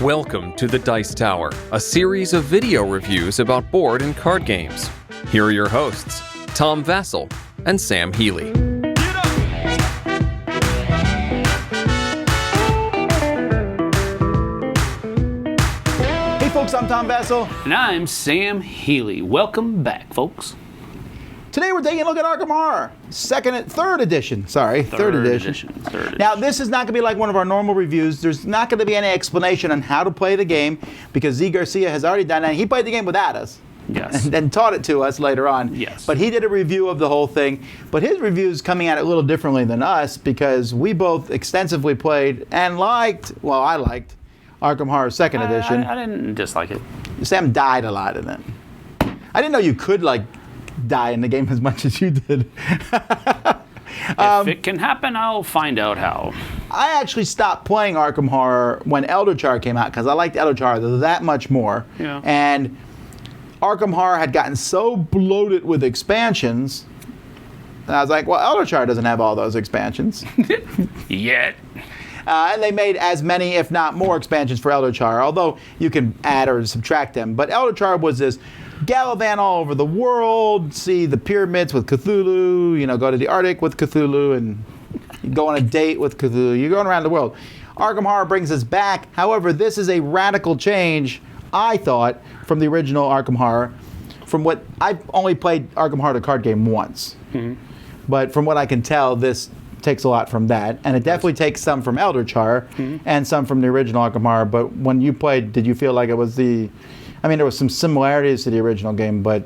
Welcome to the Dice Tower, a series of video reviews about board and card games. Here are your hosts, Tom Vassell and Sam Healy. Hey folks, I'm Tom Vassell. And I'm Sam Healy. Welcome back, folks. Today we're taking a look at Arkham Horror, third edition. Third edition. Now this is not going to be like one of our normal reviews. There's not going to be any explanation on how to play the game because Z Garcia has already done that. He played the game without us. Yes. And then taught it to us later on. Yes. But he did a review of the whole thing. But his review is coming at it a little differently than us because we both extensively played and liked, well, I liked Arkham Horror 2nd edition. I didn't dislike it. Sam died a lot in it. I didn't know you could die in the game as much as you did. If it can happen, I'll find out how. I actually stopped playing Arkham Horror when Elderchar came out because I liked Elderchar that much more. Yeah. And Arkham Horror had gotten so bloated with expansions, and I was like, well, Elderchar doesn't have all those expansions. Yet. And they made as many, if not more, expansions for Elderchar, although you can add or subtract them. But Elderchar was this gallivant all over the world, see the pyramids with Cthulhu, go to the Arctic with Cthulhu, and go on a date with Cthulhu. You're going around the world. Arkham Horror brings us back. However, this is a radical change, I thought, from the original Arkham Horror. From what I've only played Arkham Horror the card game once, but from what I can tell, this takes a lot from that, and it definitely takes some from Elderchar and some from the original Arkham Horror. But when you played, did you feel like it was there was some similarities to the original game, but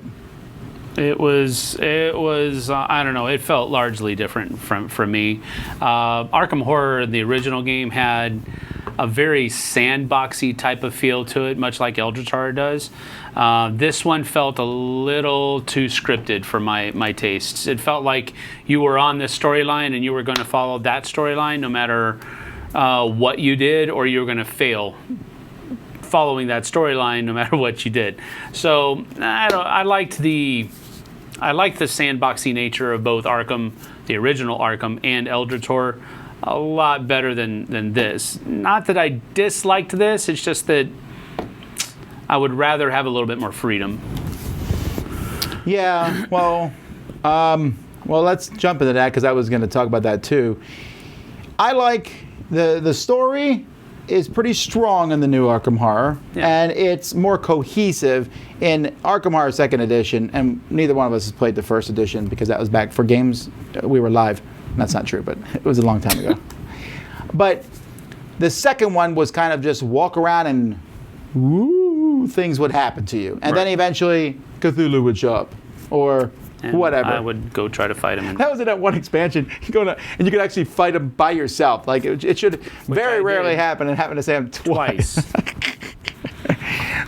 It was. I don't know. It felt largely different from me. Arkham Horror, the original game, had a very sandboxy type of feel to it, much like Elderchar does. This one felt a little too scripted for my tastes. It felt like you were on this storyline and you were going to follow that storyline no matter what you did, or you were going to fail following that storyline no matter what you did. So I liked the sandboxy nature of both Arkham, the original Arkham, and Elderchar a lot better than this. Not that I disliked this, it's just that I would rather have a little bit more freedom. yeah, well, let's jump into that because I was going to talk about that too. I like the story is pretty strong in the new Arkham Horror, and it's more cohesive in Arkham Horror 2nd edition, and neither one of us has played the 1st edition because that was back for games we were live. That's not true, but it was a long time ago. But the second one was kind of just walk around and things would happen to you. And then eventually Cthulhu would show up or whatever. I would go try to fight him. That was in that one expansion. And you could actually fight him by yourself. Like it should very rarely happen, and happened to Sam twice.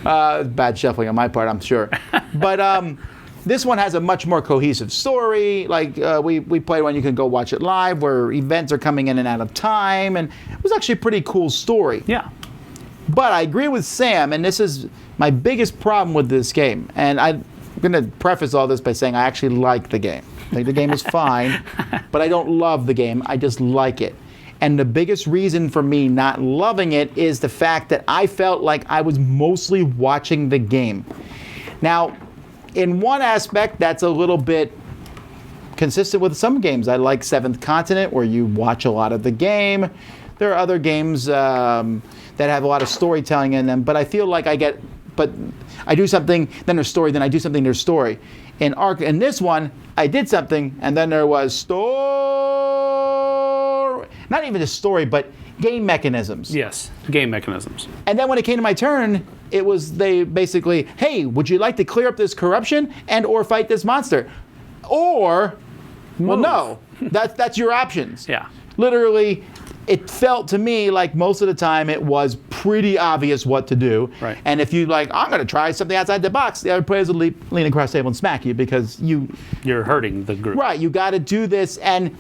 Bad shuffling on my part, I'm sure. But this one has a much more cohesive story. Like we played one, you can go watch it live, where events are coming in and out of time, and it was actually a pretty cool story. Yeah. But I agree with Sam, and this is my biggest problem with this game. And I'm going to preface all this by saying I actually like the game. Like the game is fine, but I don't love the game. I just like it. And the biggest reason for me not loving it is the fact that I felt like I was mostly watching the game. Now, in one aspect, that's a little bit consistent with some games. I like Seventh Continent, where you watch a lot of the game. There are other games that have a lot of storytelling in them, but I feel like I do something, then there's story, then I do something, there's story. In this one, I did something, and then there was story. Not even a story, but game mechanisms. Yes, game mechanisms. And then when it came to my turn, they basically, hey, would you like to clear up this corruption and or fight this monster? Or, well, no, that's your options. Yeah. Literally, it felt to me like most of the time it was pretty obvious what to do. Right. And if you I'm going to try something outside the box, the other players will lean across the table and smack you because you're hurting the group. Right, you got to do this, and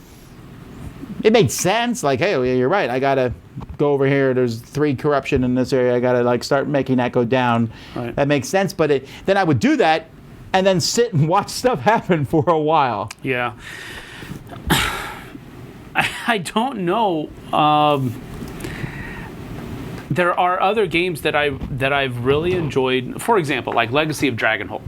it made sense. Like, hey, you're right. I got to go over here. There's 3 corruption in this area. I got to start making that go down. Right. That makes sense. But then I would do that and then sit and watch stuff happen for a while. Yeah. I don't know. there are other games that I've really enjoyed. For example, like Legacy of Dragonholt.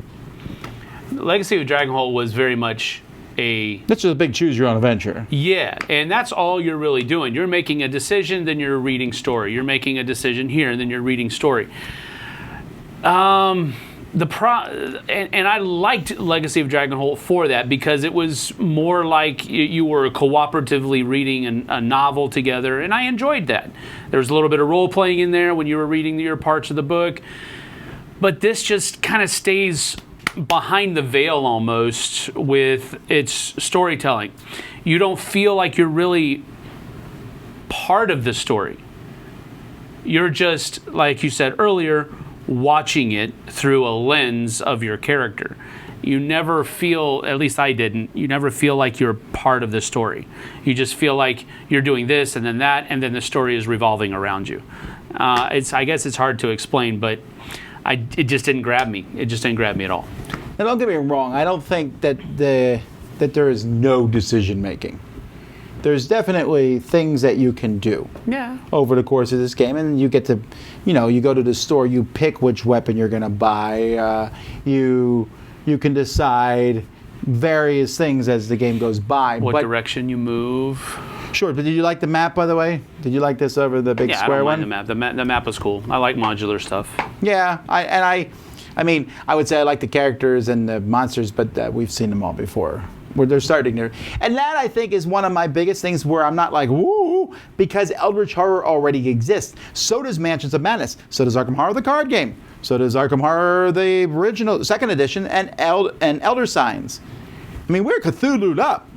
Legacy of Dragonholt was very much That's just a big choose your own adventure. Yeah, and that's all you're really doing. You're making a decision, then you're reading story. You're making a decision here, and then you're reading story. And I liked Legacy of Dragonholt for that, because it was more like you were cooperatively reading a novel together, and I enjoyed that. There was a little bit of role playing in there when you were reading your parts of the book, but this just kind of stays behind the veil almost with its storytelling. You don't feel like you're really part of the story. You're just, like you said earlier, watching it through a lens of your character. You never feel, at least I didn't, you never feel like you're part of the story. You just feel like you're doing this and then that, and then the story is revolving around you. I guess it's hard to explain, but it just didn't grab me. It just didn't grab me at all. Now, don't get me wrong. I don't think that that there is no decision making. There's definitely things that you can do over the course of this game, and you get to, you go to the store, you pick which weapon you're going to buy. You can decide various things as the game goes by. What direction you move. Sure, but did you like the map, by the way? Did you like this over the big square one? Yeah, I don't mind the map. The map was cool. I like modular stuff. Yeah, I mean, I would say I like the characters and the monsters, but we've seen them all before. Where they're starting there. And that, I think, is one of my biggest things where I'm not like, woo, because Eldritch Horror already exists. So does Mansions of Madness. So does Arkham Horror, the card game. So does Arkham Horror, the original, second edition, and Elder Signs. I mean, we're Cthulhu'd up.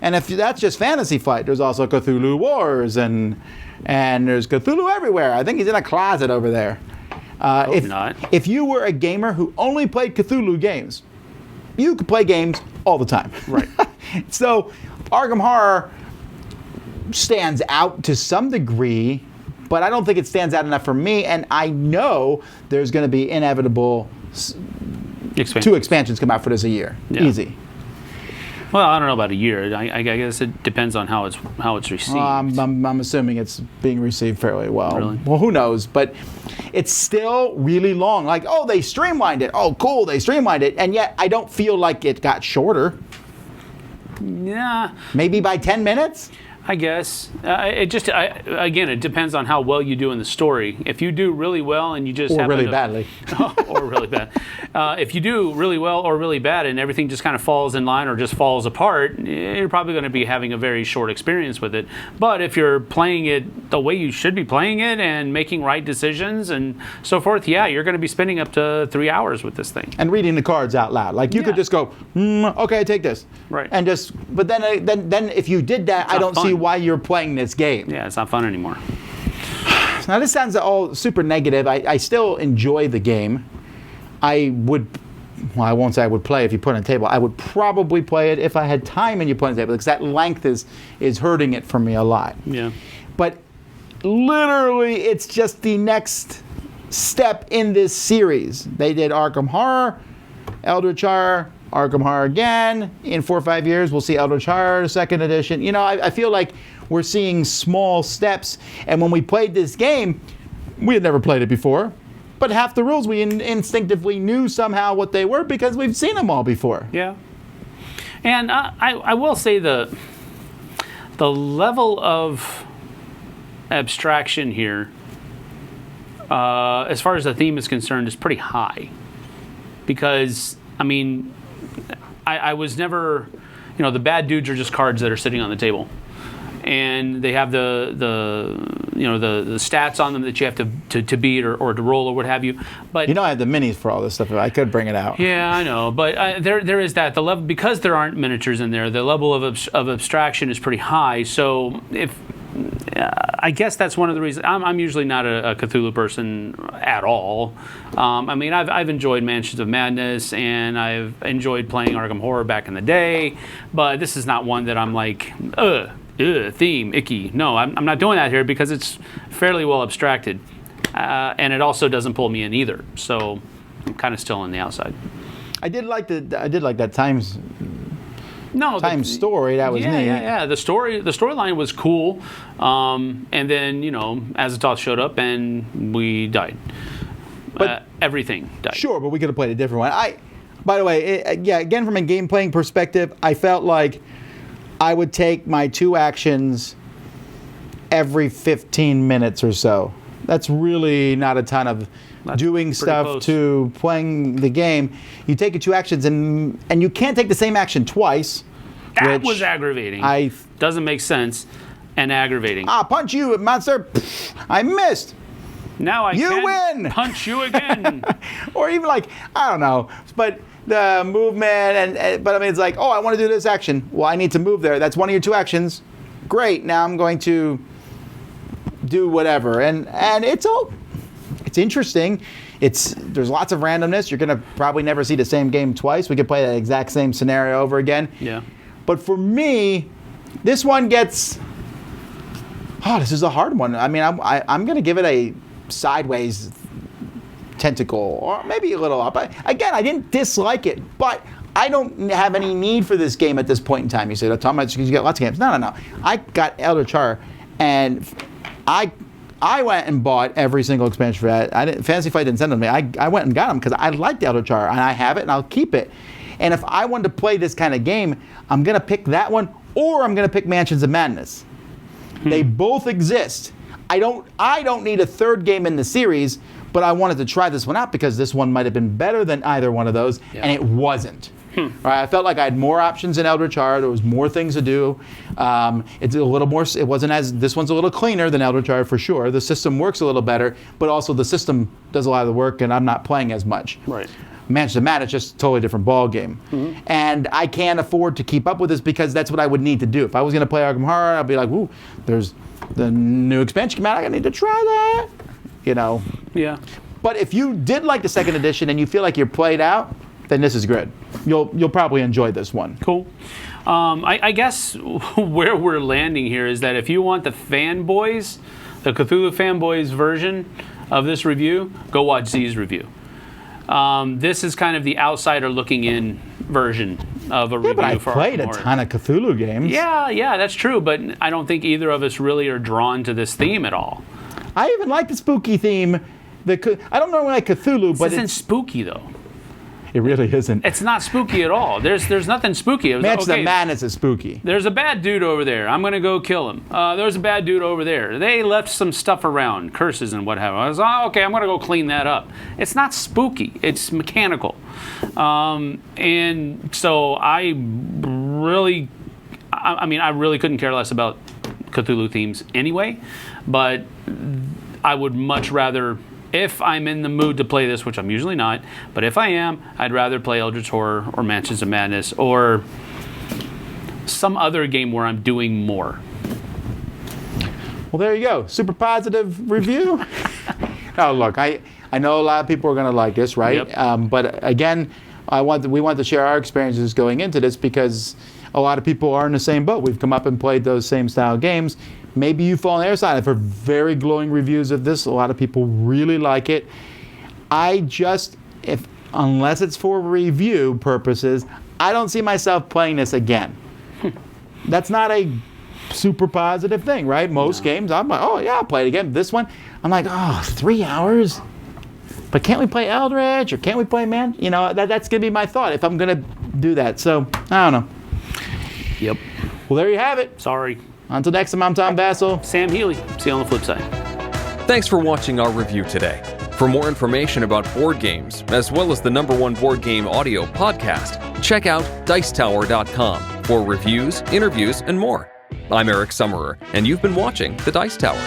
And if that's just Fantasy Flight, there's also Cthulhu Wars, and there's Cthulhu everywhere. I think he's in a closet over there. Hope not. If you were a gamer who only played Cthulhu games, you could play games all the time. Right. So Arkham Horror stands out to some degree, but I don't think it stands out enough for me, and I know there's going to be inevitable 2 expansions come out for this a year. Yeah. Easy. Well, I don't know about a year. I guess it depends on how it's received. I'm assuming it's being received fairly well. Really? Well, who knows? But it's still really long. Like, oh, they streamlined it. Oh, cool, they streamlined it. And yet, I don't feel like it got shorter. Yeah. Maybe by 10 minutes? I guess. Again, it depends on how well you do in the story. If you do really well and you just or really badly. Or really bad. If you do really well or really bad and everything just kind of falls in line or just falls apart, you're probably going to be having a very short experience with it. But if you're playing it the way you should be playing it and making right decisions and so forth, yeah, you're going to be spending up to 3 hours with this thing. And reading the cards out loud. Like, you could just go, okay, take this. Right. And just, but then if you did that, I don't see why you're playing this game. Yeah, it's not fun anymore. Now, this sounds all super negative. I still enjoy the game. I won't say I would play if you put it on the table. I would probably play it if I had time and you put it on the table, because that length is hurting it for me a lot. Yeah. But literally, it's just the next step in this series. They did Arkham Horror, Eldritch Horror, Arkham Horror again. In 4 or 5 years, we'll see Eldritch Horror, second edition. I feel like we're seeing small steps. And when we played this game, we had never played it before. But half the rules we instinctively knew somehow what they were because we've seen them all before. Yeah. And I will say the level of abstraction here, as far as the theme is concerned, is pretty high. Because, I mean, I was never, the bad dudes are just cards that are sitting on the table. And they have the stats on them that you have to beat or to roll or what have you. But I have the minis for all this stuff. I could bring it out. Yeah, I know. But there is that. The level, because there aren't miniatures in there, the level of abstraction is pretty high. So I guess that's one of the reasons. I'm usually not a Cthulhu person at all. I mean, I've enjoyed Mansions of Madness, and I've enjoyed playing Arkham Horror back in the day, but this is not one that I'm like, theme, icky. No, I'm not doing that here because it's fairly well abstracted, and it also doesn't pull me in either. So I'm kind of still on the outside. I did like that Times No, story. That was neat. Yeah. The storyline was cool. And then, Azathoth showed up and we died. But everything died. Sure, but we could have played a different one. By the way, again, from a game playing perspective, I felt like I would take my 2 actions every 15 minutes or so. That's really not a ton of doing stuff close to playing the game. You take your 2 actions, and you can't take the same action twice. That was aggravating. Doesn't make sense and aggravating. Punch you, monster. I missed. Now you win. Punch you again. Or even I don't know, but the movement but I mean, it's like, I want to do this action. Well, I need to move there. That's one of your 2 actions. Great. Now I'm going to do whatever, and it's interesting. There's lots of randomness. You're gonna probably never see the same game twice. We could play that exact same scenario over again. Yeah. But for me, this one gets. This is a hard one. I mean, I'm gonna give it a sideways tentacle, or maybe a little up. Again, I didn't dislike it, but I don't have any need for this game at this point in time. You say, Tom, you get lots of games. No. I got Elder Char, and I went and bought every single expansion for that. Fantasy Flight didn't send them to me. I went and got them because I liked Elder Char, and I have it, and I'll keep it. And if I wanted to play this kind of game, I'm going to pick that one, or I'm going to pick Mansions of Madness. They both exist. I don't need a third game in the series, but I wanted to try this one out because this one might have been better than either one of those, and it wasn't. Right, I felt like I had more options in Elder Char. There was more things to do. It's a little more. It wasn't as. This one's a little cleaner than Elder Char for sure. The system works a little better, but also the system does a lot of the work, and I'm not playing as much. Right. Mansions of Madness, just a totally different ball game. And I can't afford to keep up with this because that's what I would need to do. If I was going to play Arkham Horror, I'd be like, "Ooh, there's the new expansion come out. I need to try that." Yeah. But if you did like the 2nd edition and you feel like you're played out, then this is good. You'll probably enjoy this one. Cool. I guess where we're landing here is that if you want the fanboys, the Cthulhu fanboys version of this review, go watch Z's review. This is kind of the outsider looking in version of a review but I for played Arkham a Horror. ton of Cthulhu games. Yeah, that's true, but I don't think either of us really are drawn to this theme at all. I even like the spooky theme. I don't normally like Cthulhu, but This isn't spooky though. It really isn't. It's not spooky at all. There's nothing spooky. Mansions of Madness is spooky. There's a bad dude over there. I'm going to go kill him. There's a bad dude over there. They left some stuff around, curses and what have you. I was, okay, I'm going to go clean that up. It's not spooky. It's mechanical. And so I really couldn't care less about Cthulhu themes anyway, but I would much rather, if I'm in the mood to play this, which I'm usually not, but if I am, I'd rather play Eldritch Horror or Mansions of Madness or some other game where I'm doing more. Well, there you go. Super positive review. Oh, look, I know a lot of people are going to like this, right? Yep. But again, we want to share our experiences going into this because a lot of people are in the same boat. We've come up and played those same style games. Maybe you fall on their side. I've heard very glowing reviews of this. A lot of people really like it. Unless it's for review purposes, I don't see myself playing this again. That's not a super positive thing, right? Most games, I'm like, oh yeah, I'll play it again. This one, I'm like, 3 hours? But can't we play Eldritch or can't we play that's going to be my thought if I'm going to do that. So, I don't know. Yep. Well, there you have it. Sorry. Until next time, I'm Tom Vassell. Sam Healy. See you on the flip side. Thanks for watching our review today. For more information about board games, as well as the #1 board game audio podcast, check out Dicetower.com for reviews, interviews, and more. I'm Eric Summerer, and you've been watching The Dice Tower.